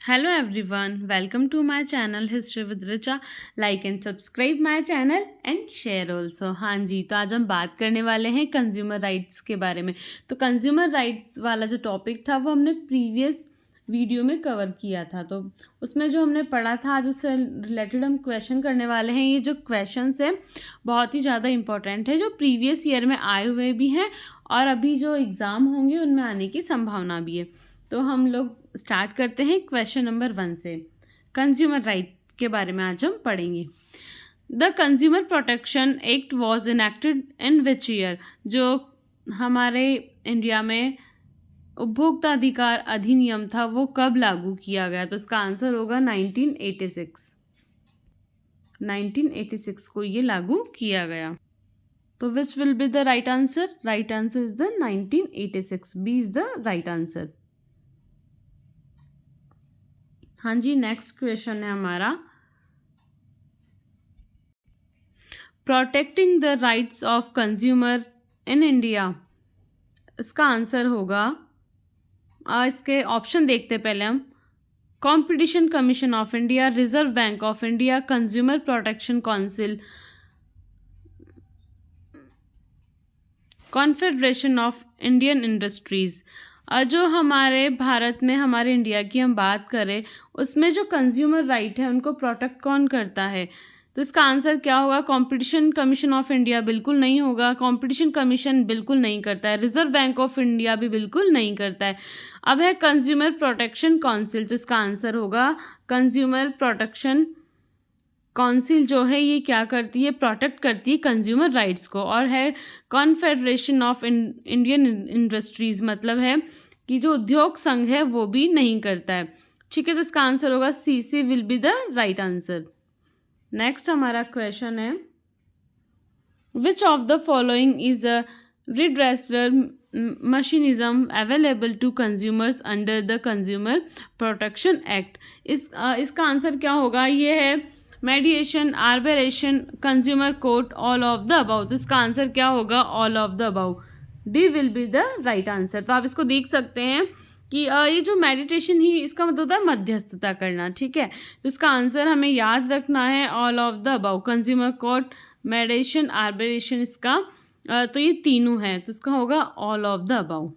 Hello everyone, welcome to my channel History with Richa. Like and subscribe my channel and share also. हाँ जी, तो आज हम बात करने वाले हैं कंज्यूमर राइट्स के बारे में। तो कंज्यूमर राइट्स वाला जो टॉपिक था वो हमने प्रीवियस वीडियो में कवर किया था, तो उसमें जो हमने पढ़ा था आज उससे रिलेटेड हम क्वेश्चन करने वाले हैं। ये जो क्वेश्चंस है बहुत ही ज़्यादा इंपॉर्टेंट है, जो प्रीवियस ईयर में आए हुए भी हैं और अभी जो एग्ज़ाम होंगे उनमें आने की संभावना भी है। तो हम लोग स्टार्ट करते हैं क्वेश्चन नंबर 1 से। कंज्यूमर राइट के बारे में आज हम पढ़ेंगे। The consumer protection act was enacted in which year? जो हमारे इंडिया में उपभोक्ता अधिकार अधिनियम था वो कब लागू किया गया? तो इसका आंसर होगा 1986 को ये लागू किया गया। तो which will be the right answer? Right answer is the 1986। B is the right answer. हाँ जी, नेक्स्ट क्वेश्चन है हमारा, protecting the rights of consumer in India. इसका आंसर होगा, इसके ऑप्शन देखते पहले हम। Competition commission of India, reserve bank of India, consumer protection council, confederation of Indian industries. जो हमारे भारत में, हमारे इंडिया की हम बात करें, उसमें जो कंज्यूमर राइट है उनको प्रोटेक्ट कौन करता है? तो इसका आंसर क्या होगा? कॉम्पिटिशन कमीशन ऑफ इंडिया बिल्कुल नहीं होगा, कॉम्पिटिशन कमीशन बिल्कुल नहीं करता है, रिजर्व बैंक ऑफ इंडिया भी बिल्कुल नहीं करता है। अब है कंज्यूमर प्रोटेक्शन काउंसिल, तो इसका आंसर होगा कंज्यूमर प्रोटेक्शन काउंसिल जो है ये क्या करती है? प्रोटेक्ट करती है कंज्यूमर राइट्स को। और है कॉन्फेडरेशन ऑफ इंडियन इंडस्ट्रीज, मतलब है कि जो उद्योग संघ है वो भी नहीं करता है। ठीक है, तो इसका आंसर होगा C will be the right answer. Next हमारा क्वेश्चन है, which of the following is a redressal mechanism available to consumers under the consumer protection act? इसका आंसर क्या होगा? ये है मेडिएशन, arbitration, consumer court, all of the about. तो इसका answer क्या होगा? All of the about. D will be the right answer. तो आप इसको देख सकते हैं कि ये जो मेडिटेशन ही इसका मतलब होता है मध्यस्थता करना। ठीक है, तो इसका आंसर हमें याद रखना है all of the above. Consumer court, mediation, arbitration, इसका तो ये तीनों हैं, तो इसका होगा ऑल ऑफ द अबाउ।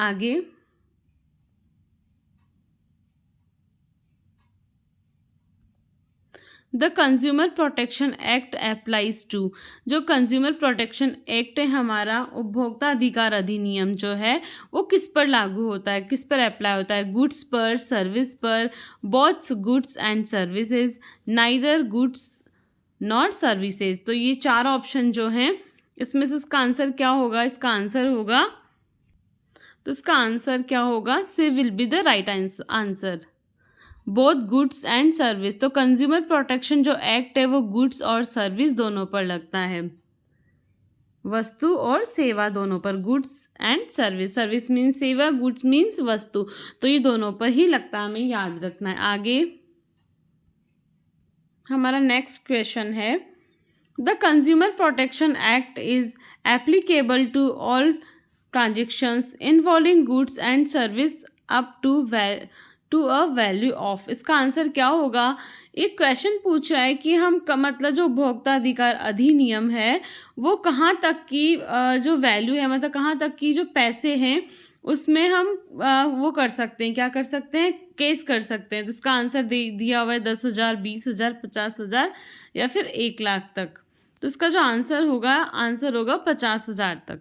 आगे, the consumer protection act applies to. जो कंज्यूमर प्रोटेक्शन एक्ट है हमारा, उपभोक्ता अधिकार अधिनियम जो है वो किस पर लागू होता है, किस पर अप्लाई होता है? गुड्स पर, सर्विस पर, both goods and services, neither goods not services. तो ये चार ऑप्शन जो हैं इसमें से इसका आंसर क्या होगा? इसका आंसर होगा, तो इसका आंसर क्या होगा? C will be the right answer. Both goods and service. तो कंज्यूमर प्रोटेक्शन जो एक्ट है वो गुड्स और सर्विस दोनों पर लगता है, वस्तु और सेवा दोनों पर। Goods and service, service means सेवा, गुड्स मीन्स वस्तु, तो ये दोनों पर ही लगता है, हमें याद रखना है। आगे हमारा नेक्स्ट क्वेश्चन है, the consumer protection act is applicable to all transactions involving goods and service up to a value of. इसका आंसर क्या होगा? एक क्वेश्चन पूछ रहा है कि हम मतलब जो उपभोक्ता अधिकार अधिनियम है वो कहाँ तक की जो वैल्यू है, मतलब कहाँ तक की जो पैसे हैं उसमें हम वो कर सकते हैं, क्या कर सकते हैं? केस कर सकते हैं। तो इसका आंसर दिया हुआ है 10,000, 20,000, 50,000 या फिर 1,00,000 तक। तो इसका जो आंसर होगा 50,000 तक।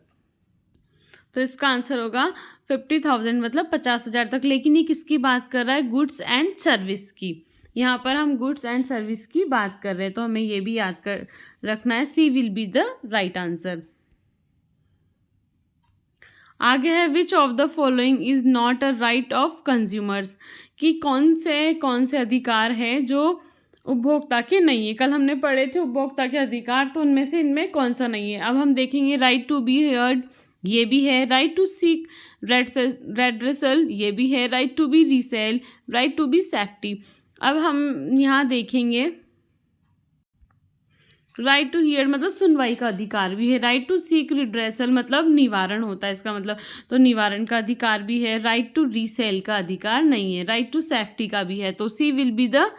तो इसका आंसर होगा 50,000, मतलब 50,000 तक। लेकिन ये किसकी बात कर रहा है? गुड्स एंड सर्विस की। यहाँ पर हम गुड्स एंड सर्विस की बात कर रहे हैं, तो हमें ये भी याद कर रखना है। C will be the right answer. आगे है, which of the following is not a right of consumers. कि कौन से अधिकार हैं जो उपभोक्ता के नहीं है। कल हमने पढ़े थे उपभोक्ता के अधिकार, तो उनमें से इनमें कौन सा नहीं है? अब हम देखेंगे, राइट टू बी हर्ड ये भी है, राइट टू सीक रेड्रेसल ये भी है, right to be resale, right to be safety. अब हम यहाँ देखेंगे राइट टू हियर मतलब सुनवाई का अधिकार भी है। राइट टू सीक रिड्रेसल मतलब निवारण होता है इसका मतलब, तो निवारण का अधिकार भी है। राइट टू रीसेल का अधिकार नहीं है। राइट टू सेफ्टी का भी है, तो C will be the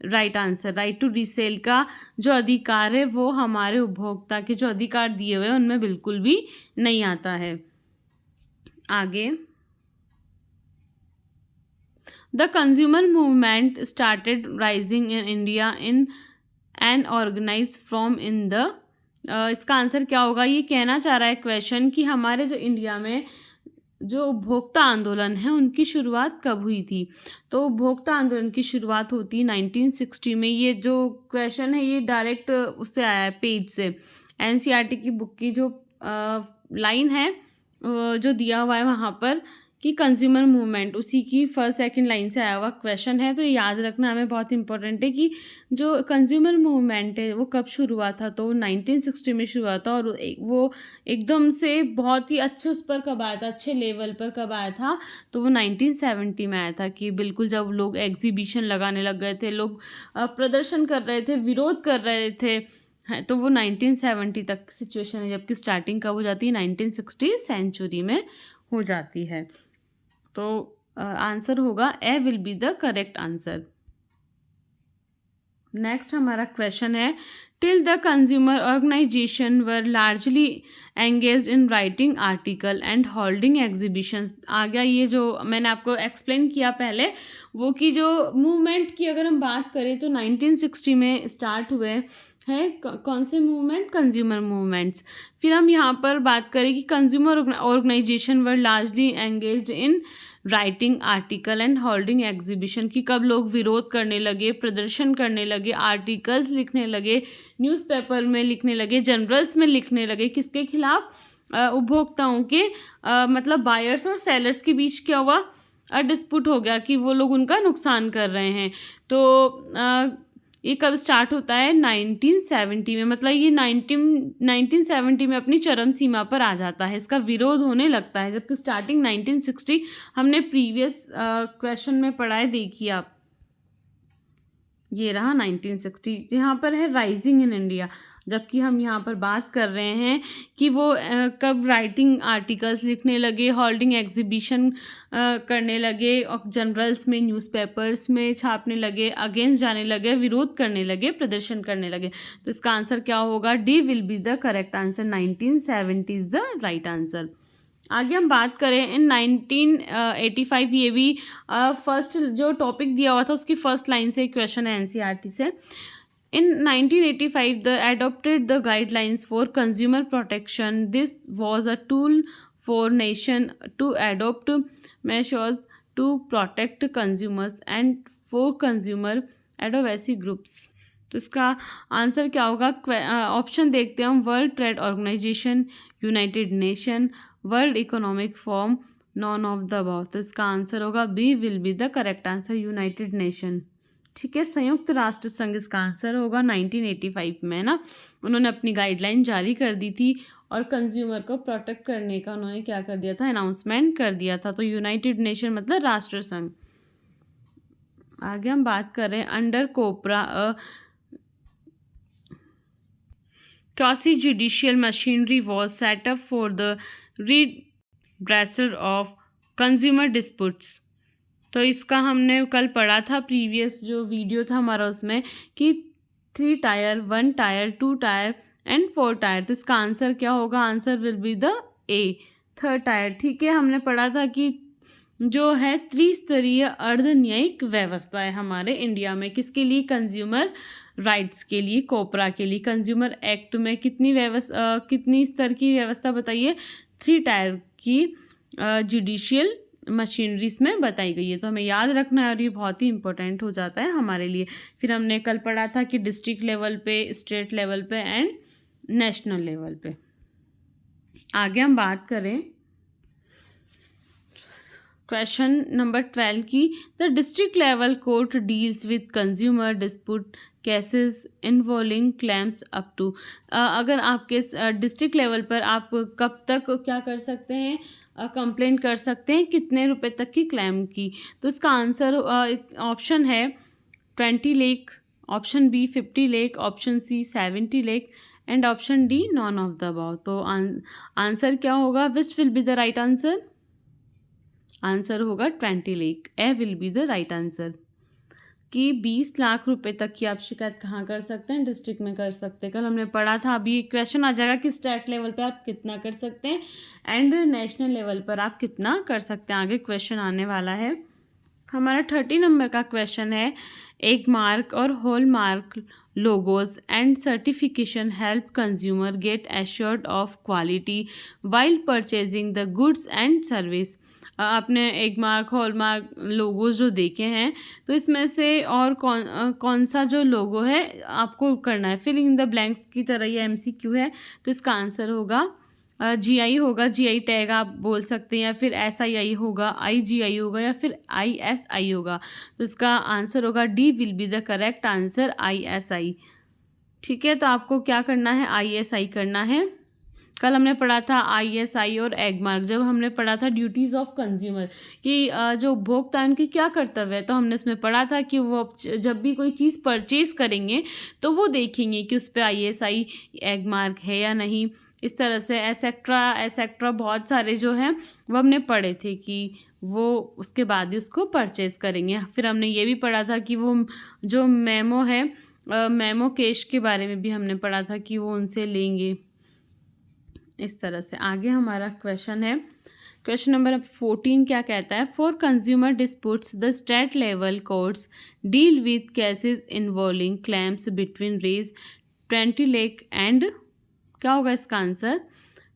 right answer. Right to resale का जो अधिकार है वो हमारे उपभोक्ता के जो अधिकार दिए हुए हैं उनमें बिल्कुल भी नहीं आता है। आगे, the consumer movement started rising in India in and organise from in the, इसका आंसर क्या होगा? ये कहना चाह रहा है क्वेश्चन कि हमारे जो इंडिया में जो उपभोक्ता आंदोलन है उनकी शुरुआत कब हुई थी। तो उपभोक्ता आंदोलन की शुरुआत होती है 1960 में। ये जो क्वेश्चन है ये डायरेक्ट उससे आया है पेज से, एनसीईआरटी की बुक की जो लाइन है जो दिया हुआ है वहाँ पर कि कंज्यूमर मूवमेंट, उसी की फर्स्ट सेकंड लाइन से आया हुआ क्वेश्चन है। तो ये याद रखना हमें बहुत इंपॉर्टेंट है कि जो कंज्यूमर मूवमेंट है वो कब शुरू हुआ था। तो 1960 में शुरू हुआ था, और वो एकदम से बहुत ही अच्छे उस पर कब आया था, अच्छे लेवल पर कब आया था, तो वो 1970 में आया था। कि बिल्कुल जब लोग एग्जीबिशन लगाने लग गए थे, लोग प्रदर्शन कर रहे थे, विरोध कर रहे थे, तो वो 1970 तक सिचुएशन है। जबकि स्टार्टिंग कब हो जाती है? 1960 सेंचुरी में हो जाती है। तो आंसर होगा A will be the correct answer. Next हमारा क्वेश्चन है, till the consumer organisation were largely engage in writing article and holding exhibitions. आ गया ये जो मैंने आपको एक्सप्लेन किया पहले, वो कि जो मूवमेंट की अगर हम बात करें तो 1960 में स्टार्ट हुए है। कौन से मूवमेंट? Consumer movements. फिर हम यहाँ पर बात करें कि consumer organisation were largely engaged in writing article and holding exhibition, की कब लोग विरोध करने लगे, प्रदर्शन करने लगे, आर्टिकल्स लिखने लगे, न्यूज़पेपर में लिखने लगे, जर्नल्स में लिखने लगे, किसके खिलाफ? उपभोक्ताओं के मतलब बायर्स और सेलर्स के बीच क्या हुआ? डिस्प्यूट हो गया कि वो लोग उनका नुकसान कर रहे हैं। तो ये कब स्टार्ट होता है? 1970 में। मतलब ये 1970 में अपनी चरम सीमा पर आ जाता है, इसका विरोध होने लगता है। जबकि स्टार्टिंग 1960 हमने प्रीवियस क्वेश्चन में पढ़ा है, देखिए आप, ये रहा 1960, यहाँ पर है राइजिंग इन इंडिया। जबकि हम यहाँ पर बात कर रहे हैं कि वो कब राइटिंग आर्टिकल्स लिखने लगे, होल्डिंग एग्जीबिशन करने लगे, और जर्नल्स में, न्यूज़पेपर्स में छापने लगे, अगेंस्ट जाने लगे, विरोध करने लगे, प्रदर्शन करने लगे। तो इसका आंसर क्या होगा? D will be the correct answer. 1970 is the right answer. आगे हम बात करें इन 1985, ये भी फर्स्ट जो टॉपिक दिया हुआ था उसकी फर्स्ट लाइन से क्वेश्चन है एनसीईआरटी से। In 1985, the adopted the guidelines for consumer protection. This was a tool for nation to adopt measures to protect consumers and for consumer advocacy groups. तो इसका आंसर क्या होगा? ऑप्शन देखते हैं हम। World Trade Organisation, United Nation, World Economic Forum, none of the above. तो इसका answer होगा b will be the correct answer, United Nation. ठीक है, संयुक्त राष्ट्र संघ इसका आंसर होगा। 1985 में ना उन्होंने अपनी गाइडलाइन जारी कर दी थी और कंज्यूमर को प्रोटेक्ट करने का उन्होंने क्या कर दिया था? अनाउंसमेंट कर दिया था। तो यूनाइटेड नेशन मतलब राष्ट्र संघ। आगे हम बात कर रहे हैं under COPRA quasi judicial machinery was set up for the redressal of consumer disputes. तो इसका हमने कल पढ़ा था, प्रीवियस जो वीडियो था हमारा उसमें, कि 3 tyre, 1 tyre, 2 tyre and 4 tyre. तो इसका आंसर क्या होगा? Answer will be the A, 3rd tyre. ठीक है, हमने पढ़ा था कि जो है त्रिस्तरीय अर्धन्यायिक व्यवस्था है हमारे इंडिया में, किसके लिए? कंज्यूमर राइट्स के लिए, कोपरा के लिए। कंज्यूमर एक्ट में कितनी स्तर की व्यवस्था बताइए? 3 टायर की जुडिशियल मशीनरीज में बताई गई है। तो हमें याद रखना है और ये बहुत ही इंपॉर्टेंट हो जाता है हमारे लिए। फिर हमने कल पढ़ा था कि डिस्ट्रिक्ट लेवल पे, स्टेट लेवल पे एंड नेशनल लेवल पे। आगे हम बात करें क्वेश्चन नंबर 12 की, the district level court deals with consumer dispute cases involving claims up to. अगर आपके डिस्ट्रिक्ट लेवल पर आप कब तक क्या कर सकते हैं? कंप्लेंट कर सकते हैं, कितने रुपए तक की क्लेम की? तो इसका आंसर ऑप्शन है 20 lakh, option B 50 lakh, option C 70 lakh and option D none of the above. तो आंसर क्या होगा? Which will be the right answer? Answer होगा 20 lakh. A will be the right answer. कि 20 लाख रुपए तक की आप शिकायत कहाँ कर सकते हैं? डिस्ट्रिक्ट में कर सकते हैं। कल हमने पढ़ा था, अभी क्वेश्चन आ जाएगा कि स्टेट लेवल पे आप कितना कर सकते हैं एंड नेशनल लेवल पर आप कितना कर सकते हैं। आगे क्वेश्चन आने वाला है। हमारा 30 नंबर का क्वेश्चन है, एक मार्क और hallmark logos and certification help consumer get assured of quality while purchasing the goods and service. आपने एक मार्क हॉल मार्क लोगोज जो देखे हैं, तो इसमें से और कौन सा जो लोगो है आपको करना है? फिलिंग इन द ब्लैंक्स की तरह ये MCQ है। तो इसका आंसर होगा GI होगा, GI टैग आप बोल सकते हैं, या फिर SII होगा, IGI होगा, या फिर ISI होगा। तो इसका आंसर होगा D will be the correct answer, ISI। ठीक है, तो आपको क्या करना है? ISI करना है। कल हमने पढ़ा था ISI और एगमार्क, जब हमने पढ़ा था ड्यूटीज़ ऑफ कंज्यूमर कि जो उपभोक्ता उनके क्या कर्तव्य है, तो हमने इसमें पढ़ा था कि वो जब भी कोई चीज़ परचेज़ करेंगे तो वो देखेंगे कि उस पर ISI एगमार्क है या नहीं। इस तरह से एसेक्ट्रा बहुत सारे जो हैं वो हमने पढ़े थे कि वो उसके बाद ही उसको परचेज़ करेंगे। फिर हमने ये भी पढ़ा था कि वो जो मेमो है, मेमो कैश के बारे में भी हमने पढ़ा था कि वो उनसे लेंगे। इस तरह से आगे हमारा क्वेश्चन है, क्वेश्चन नंबर 14 क्या कहता है? For consumer disputes the state level courts deal with cases involving claims between रेज 20 लाख एंड, क्या होगा इसका आंसर?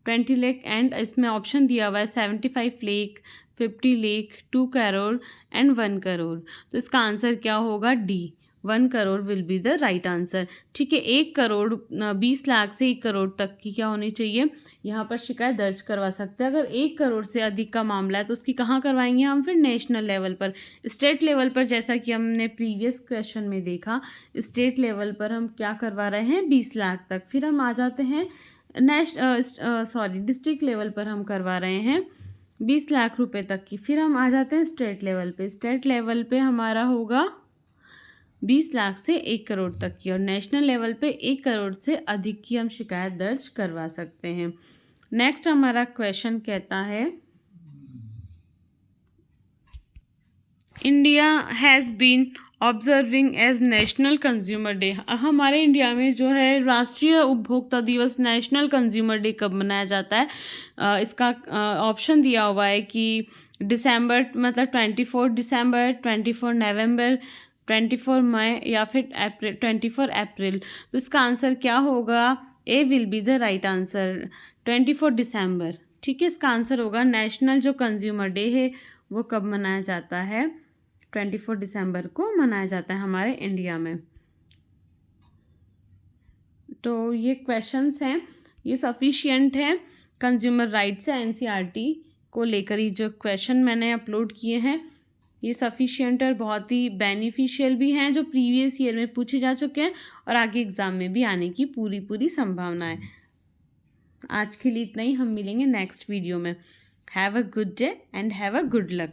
20 लाख एंड, इसमें ऑप्शन दिया हुआ है 75 लाख, 50 लाख, 2 करोड़ एंड 1 करोड़। तो इसका आंसर क्या होगा? D, 1 crore will be the right answer. ठीक है, 1 करोड़ 20 लाख से 1 करोड़ तक की क्या होनी चाहिए? यहाँ पर शिकायत दर्ज करवा सकते हैं। अगर 1 करोड़ से अधिक का मामला है तो उसकी कहाँ करवाएंगे हम? फिर नेशनल लेवल पर। स्टेट लेवल पर जैसा कि हमने प्रीवियस क्वेश्चन में देखा, स्टेट लेवल पर हम क्या करवा रहे हैं? 20 लाख तक। फिर हम आ जाते हैं डिस्ट्रिक्ट लेवल पर हम करवा रहे हैं 20 लाख रुपए तक की। फिर हम आ जाते हैं स्टेट लेवल पे। स्टेट लेवल पे हमारा होगा 20 लाख से 1 करोड़ तक की, और नेशनल लेवल पे 1 करोड़ से अधिक की हम शिकायत दर्ज करवा सकते हैं। नेक्स्ट हमारा क्वेश्चन कहता है, India has been observing as national consumer day. हमारे इंडिया में जो है राष्ट्रीय उपभोक्ता दिवस, नेशनल कंज्यूमर डे कब मनाया जाता है? इसका ऑप्शन दिया हुआ है कि दिसंबर, मतलब 24 दिसंबर, 24 नवंबर, 24 मई या फिर अप्रैल, 24 अप्रैल। तो इसका आंसर क्या होगा? A will be the right answer, 24 दिसंबर। ठीक है, इसका आंसर होगा नेशनल जो कंज्यूमर डे है वो कब मनाया जाता है? 24 दिसंबर को मनाया जाता है हमारे इंडिया में। तो ये क्वेश्चंस हैं, ये सफिशिएंट हैं कंज्यूमर राइट्स से NCERT को लेकर। ही जो क्वेश्चन मैंने अपलोड किए हैं ये सफिशिएंट और बहुत ही बेनिफिशियल भी हैं, जो प्रीवियस ईयर में पूछे जा चुके हैं और आगे एग्ज़ाम में भी आने की पूरी संभावना है। आज के लिए इतना ही, हम मिलेंगे नेक्स्ट वीडियो में। Have a good day and have a good luck.